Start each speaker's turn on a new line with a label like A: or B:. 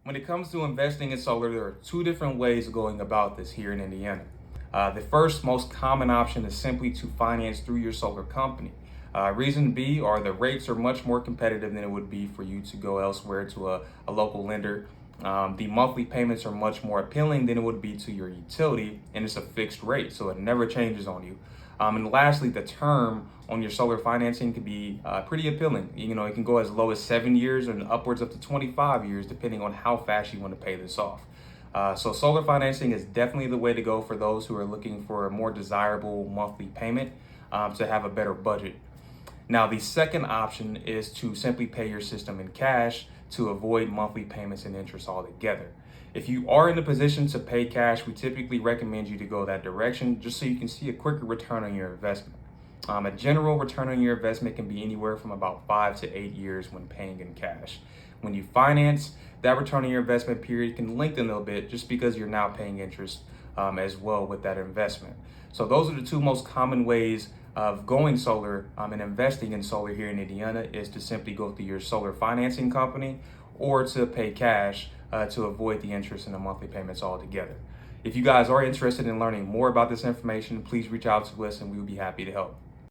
A: When it comes to investing in solar, there are two different ways of going about this here in Indiana. The first, most common option is simply to finance through your solar company. Reason B are the rates are much more competitive than it would be for you to go elsewhere to a local lender. The monthly payments are much more appealing than it would be to your utility, and it's a fixed rate, so it never changes on you. And lastly, the term on your solar financing can be pretty appealing. You know, it can go as low as 7 years and upwards up to 25 years, depending on how fast you want to pay this off. So solar financing is definitely the way to go for those who are looking for a more desirable monthly payment to have a better budget. Now, the second option is to simply pay your system in cash to avoid monthly payments and interest altogether. If you are in a position to pay cash, we typically recommend you to go that direction just so you can see a quicker return on your investment. A general return on your investment can be anywhere from about 5 to 8 years when paying in cash. When you finance, that return on your investment period can lengthen a little bit just because you're now paying interest as well with that investment. So those are the two most common ways of going solar and investing in solar here in Indiana is to simply go through your solar financing company or to pay cash to avoid the interest and the monthly payments altogether. If you guys are interested in learning more about this information, please reach out to us and we will be happy to help.